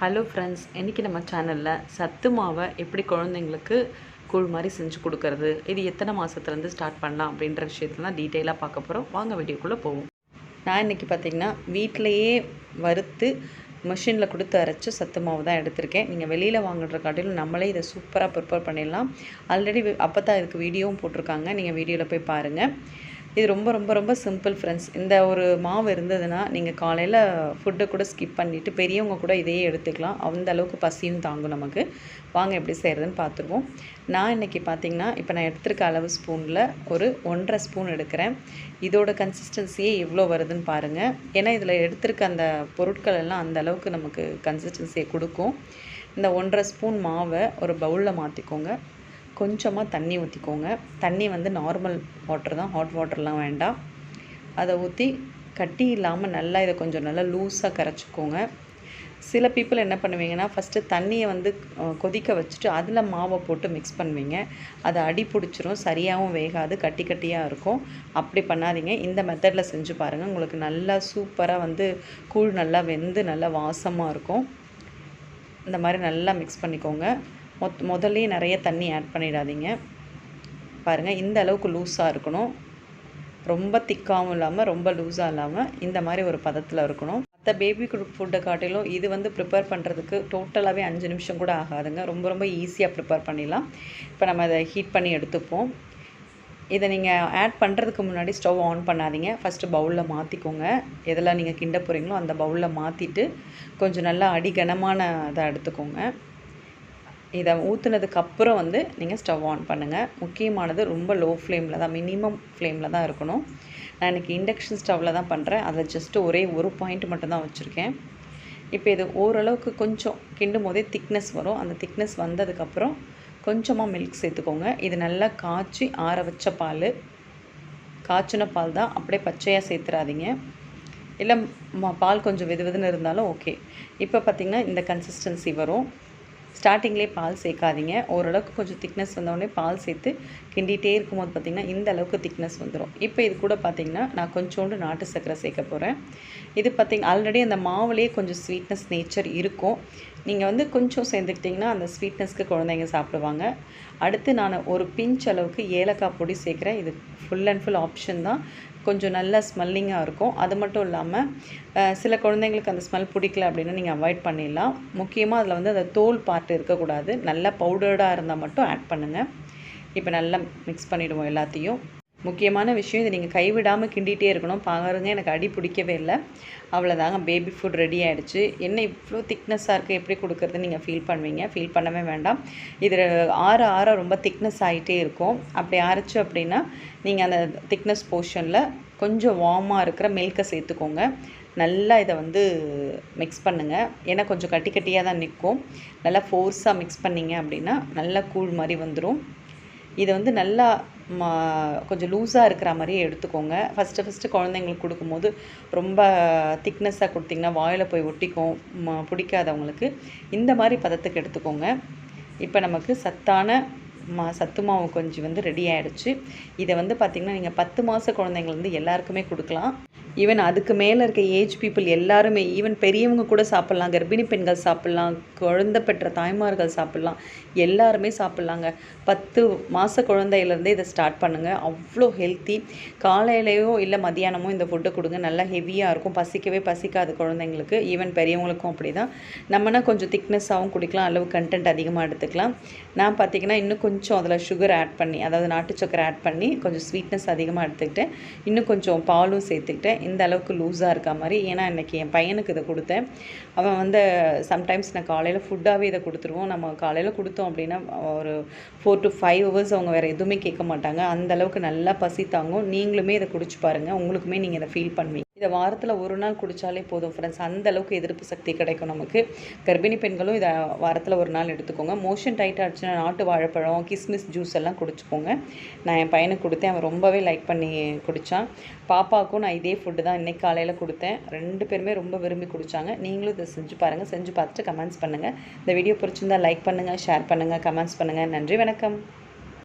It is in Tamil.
ஹலோ ஃப்ரெண்ட்ஸ், இன்றைக்கி நம்ம சேனலில் சத்து மாவை எப்படி குழந்தைங்களுக்கு கூழ் மாதிரி செஞ்சு கொடுக்கறது, இது எத்தனை மாதத்துலேருந்து ஸ்டார்ட் பண்ணலாம் அப்படின்ற விஷயத்தெல்லாம் டீட்டெயிலாக பார்க்க போகிறோம். வாங்க வீடியோக்குள்ளே போவோம். நான் இன்றைக்கி பார்த்திங்கன்னா வீட்டிலையே வறுத்து மிஷினில் கொடுத்து அரைச்சி சத்து மாவு தான் எடுத்திருக்கேன். நீங்கள் வெளியில் வாங்குற காட்டிலும் நம்மளே இதை சூப்பராக ப்ரிப்பேர் பண்ணிடலாம். ஆல்ரெடி அப்போதான் இதுக்கு வீடியோவும் போட்டிருக்காங்க, நீங்கள் வீடியோவில் போய் பாருங்கள். இது ரொம்ப ரொம்ப ரொம்ப சிம்பிள் ஃப்ரெண்ட்ஸ். இந்த ஒரு மாவு இருந்ததுன்னா நீங்கள் காலையில் ஃபுட்டை கூட ஸ்கிப் பண்ணிவிட்டு பெரியவங்க கூட இதையே எடுத்துக்கலாம். அந்த அளவுக்கு பசியும் தாங்கும் நமக்கு. வாங்க எப்படி செய்கிறதுன்னு பார்த்துருவோம். நான் இன்றைக்கி பார்த்திங்கன்னா இப்போ நான் எடுத்துருக்க அளவு ஸ்பூனில் ஒரு 1.5 ஸ்பூன் எடுக்கிறேன். இதோட கன்சிஸ்டன்சியே எவ்வளோ வருதுன்னு பாருங்கள். ஏன்னா இதில் எடுத்துருக்க அந்த பொருட்கள் எல்லாம் அந்த அளவுக்கு நமக்கு கன்சிஸ்டன்சியை கொடுக்கும். இந்த 1.5 ஸ்பூன் மாவை ஒரு பவுலில் மாற்றிக்கோங்க. கொஞ்சமாக தண்ணி ஊற்றிக்கோங்க. தண்ணி வந்து நார்மல் வாட்டர் தான், ஹாட் வாட்டர்லாம் வேண்டாம். அதை ஊற்றி கட்டி இல்லாமல் நல்லா இதை கொஞ்சம் நல்லா லூஸாக கரைச்சிக்கோங்க. சில பீப்புள் என்ன பண்ணுவீங்கன்னா ஃபஸ்ட்டு தண்ணியை வந்து கொதிக்க வச்சுட்டு அதில் மாவை போட்டு மிக்ஸ் பண்ணுவீங்க. அதை அடி பிடிச்சிரும், சரியாகவும் வேகாது, கட்டி கட்டியாக இருக்கும். அப்படி பண்ணாதீங்க. இந்த மெத்தடில் செஞ்சு பாருங்கள். உங்களுக்கு நல்லா சூப்பராக வந்து கூழ் நல்லா வெந்து நல்லா வாசமாக இருக்கும். இந்த மாதிரி நல்லா மிக்ஸ் பண்ணிக்கோங்க. முதல்லையே நிறைய தண்ணி ஆட் பண்ணிடாதீங்க. பாருங்கள், இந்த அளவுக்கு லூஸாக இருக்கணும். ரொம்ப திக்காகவும் இல்லாமல் ரொம்ப லூஸாக இல்லாமல் இந்த மாதிரி ஒரு பதத்தில் இருக்கணும். மற்ற பேபி ஃபுட்டை காட்டிலும் இது வந்து ப்ரிப்பேர் பண்ணுறதுக்கு டோட்டலாகவே 5 நிமிஷம் கூட ஆகாதுங்க. ரொம்ப ரொம்ப ஈஸியாக ப்ரிப்பேர் பண்ணிடலாம். இப்போ நம்ம அதை ஹீட் பண்ணி எடுத்துப்போம். இதை நீங்கள் ஆட் பண்ணுறதுக்கு முன்னாடி ஸ்டவ் ஆன் பண்ணாதீங்க. ஃபஸ்ட்டு பவுலில் மாற்றிக்கோங்க. எதெல்லாம் நீங்கள் கிண்ட போகிறீங்களோ அந்த பவுலில் மாற்றிட்டு கொஞ்சம் நல்லா அடிகனமான இதை எடுத்துக்கோங்க. இதை ஊற்றுனதுக்கப்புறம் வந்து நீங்கள் ஸ்டவ் ஆன் பண்ணுங்கள். முக்கியமானது ரொம்ப லோ ஃப்ளேமில் தான், மினிமம் ஃப்ளேமில் தான் இருக்கணும். நான் இன்றைக்கி இண்டக்ஷன் ஸ்டவ்வில் தான் பண்ணுறேன். அதில் ஜஸ்ட்டு ஒரே ஒரு பாயிண்ட் மட்டும் தான் வச்சுருக்கேன். இப்போ இது ஓரளவுக்கு கொஞ்சம் கிண்டும் போதே திக்னஸ் வரும். அந்த திக்னஸ் வந்ததுக்கப்புறம் கொஞ்சமாக மில்க் சேர்த்துக்கோங்க. இது நல்லா காய்ச்சி ஆற வச்ச பால், காய்ச்சின பால் தான், அப்படியே பச்சையாக சேர்த்துறாதீங்க. இல்லை பால் கொஞ்சம் வெதுன்னு இருந்தாலும் ஓகே. இப்போ பார்த்திங்கன்னா இந்த கன்சிஸ்டன்சி வரும். ஸ்டார்டிங்லேயே பால் சேர்க்காதீங்க. ஓரளவுக்கு கொஞ்சம் திக்னஸ் வந்தோடனே பால் சேர்த்து கிண்டிகிட்டே இருக்கும்போது பார்த்திங்கன்னா இந்த அளவுக்கு திக்னஸ் வந்துடும். இப்போ இது கூட பார்த்திங்கன்னா நான் கொஞ்சோண்டு நாட்டு சர்க்கரை சேர்க்க போகிறேன். இது ஆல்ரெடி அந்த மாவுலேயே கொஞ்சம் ஸ்வீட்னஸ் நேச்சர் இருக்கும். நீங்கள் வந்து கொஞ்சம் சேர்ந்துக்கிட்டிங்கன்னா அந்த ஸ்வீட்னஸ்க்கு குழந்தைங்க சாப்பிடுவாங்க. அடுத்து நான் ஒரு பிஞ்ச் அளவுக்கு ஏலக்காய் பொடி சேர்க்குறேன். இது ஃபுல் அண்ட் ஃபுல் ஆப்ஷன் தான். கொஞ்சம் நல்லா ஸ்மெல்லிங்காக இருக்கும். அது மட்டும் இல்லாமல் சில குழந்தைங்களுக்கு அந்த ஸ்மெல் பிடிக்கல அப்படின்னா நீங்கள் அவாய்ட் பண்ணிடலாம். முக்கியமாக அதில் வந்து அந்த தோல் பார்ட் இருக்கக்கூடாது. நல்லா பவுடர்டாக இருந்தால் மட்டும் ஆட் பண்ணுங்கள். இப்போ நல்லா மிக்ஸ் பண்ணிவிடுவோம் எல்லாத்தையும். முக்கியமான விஷயம், இதை நீங்கள் கைவிடாமல் கிண்டிகிட்டே இருக்கணும். பாருங்க, எனக்கு அடி பிடிக்கவே இல்லை. அவ்வளோதாங்க, பேபி ஃபுட் ரெடி ஆகிடுச்சு. என்ன இவ்வளோ திக்னஸாக இருக்குது, எப்படி கொடுக்குறதுன்னு நீங்கள் ஃபீல் பண்ணுவீங்க. ஃபீல் பண்ணவே வேண்டாம். இது ஆற ஆற ரொம்ப திக்னஸ் ஆகிட்டே இருக்கும். அப்படி ஆறிச்சு அப்படின்னா நீங்கள் அந்த திக்னஸ் போர்ஷனில் கொஞ்சம் வார்மாக இருக்கிற மில்கை சேர்த்துக்கோங்க. நல்லா இதை வந்து மிக்ஸ் பண்ணுங்கள். ஏன்னா கொஞ்சம் கட்டி கட்டியாக தான் நிற்கும். நல்லா ஃபோர்ஸாக மிக்ஸ் பண்ணிங்க அப்படின்னா நல்லா கூழ் மாதிரி வந்துடும். இதை வந்து நல்லா கொஞ்சம் லூஸாக இருக்கிற மாதிரியே எடுத்துக்கோங்க. ஃபஸ்ட்டு குழந்தைங்களுக்கு கொடுக்கும்போது ரொம்ப திக்னஸாக கொடுத்திங்கன்னா வாயில் போய் ஒட்டிக்கும், பிடிக்காதவங்களுக்கு. இந்த மாதிரி பதத்துக்கு எடுத்துக்கோங்க. இப்போ நமக்கு சத்தான சத்து மாவு கொஞ்சம் வந்து ரெடி ஆகிடுச்சு. இதை வந்து பார்த்திங்கன்னா நீங்கள் 10 மாத குழந்தைங்கள்லேருந்து எல்லாருக்குமே கொடுக்கலாம். ஈவன் அதுக்கு மேலே இருக்க ஏஜ் பீப்புள் எல்லாருமே, ஈவன் பெரியவங்க கூட சாப்பிட்லாம். கர்ப்பிணி பெண்கள் சாப்பிட்லாம், குழந்தை பெற்ற தாய்மார்கள் சாப்பிட்லாம், எல்லாருமே சாப்பிட்லாங்க. 10 மாத குழந்தையிலேருந்தே இதை ஸ்டார்ட் பண்ணுங்கள். அவ்வளோ ஹெல்த்தி. காலையிலையோ இல்லை மதியானமோ இந்த ஃபுட்டை கொடுங்க. நல்லா ஹெவியாக இருக்கும், பசிக்கவே பசிக்காது குழந்தைங்களுக்கு. ஈவன் பெரியவங்களுக்கும் அப்படி தான். நம்மனா கொஞ்சம் திக்னஸாகவும் குடிக்கலாம், அளவு கண்டென்ட் அதிகமாக எடுத்துக்கலாம். நான் பார்த்திங்கன்னா இன்னும் கொஞ்சம் அதில் சுகர் ஆட் பண்ணி, அதாவது நாட்டு சக்கரை ஆட் பண்ணி கொஞ்சம் ஸ்வீட்னஸ் அதிகமாக எடுத்துக்கிட்டேன். இன்னும் கொஞ்சம் பாலும் சேர்த்துக்கிட்டேன். இந்த அளவுக்கு லூஸாக இருக்க மாதிரி. ஏன்னா இன்றைக்கி என் பையனுக்கு இதை கொடுத்தேன். அவன் வந்து சம்டைம்ஸ் நான் காலையில் ஃபுட்டாகவே இதை கொடுத்துருவோம். நம்ம காலையில் கொடுத்தோம் அப்படின்னா ஒரு 4 to 5 hours அவங்க வேறு எதுவுமே கேட்க மாட்டாங்க. அந்த அளவுக்கு நல்லா பசி தாங்கும். நீங்களுமே இதை குடிச்சு பாருங்கள். உங்களுக்குமே நீங்கள் இதை ஃபீல் பண்ணுவீங்க. இதை வாரத்தில் ஒரு நாள் குடித்தாலே போதும் ஃப்ரெண்ட்ஸ். அந்த அளவுக்கு எதிர்ப்பு சக்தி கிடைக்கும் நமக்கு. கர்ப்பிணி பெண்களும் இதை வாரத்தில் ஒரு நாள் எடுத்துக்கோங்க. மோஷன் டைட்டாக ஆச்சுன்னா நாட்டு வாழைப்பழம், கிஸ்மிஸ் ஜூஸ் எல்லாம் குடிச்சுக்கோங்க. நான் என் பையனுக்கு கொடுத்தேன். அவன் ரொம்பவே லைக் பண்ணி குடித்தான். பாப்பாவுக்கும் நான் இதே ஃபுட்டு தான் இன்றைக்கி காலையில் கொடுத்தேன். 2 பேருமே ரொம்ப விரும்பி குடித்தாங்க. நீங்களும் இதை செஞ்சு பாருங்கள். செஞ்சு பார்த்துட்டு கமெண்ட்ஸ் பண்ணுங்கள். இந்த வீடியோ பிடிச்சிருந்தால் லைக் பண்ணுங்கள், ஷேர் பண்ணுங்கள், கமெண்ட்ஸ் பண்ணுங்கள். நன்றி, வணக்கம்.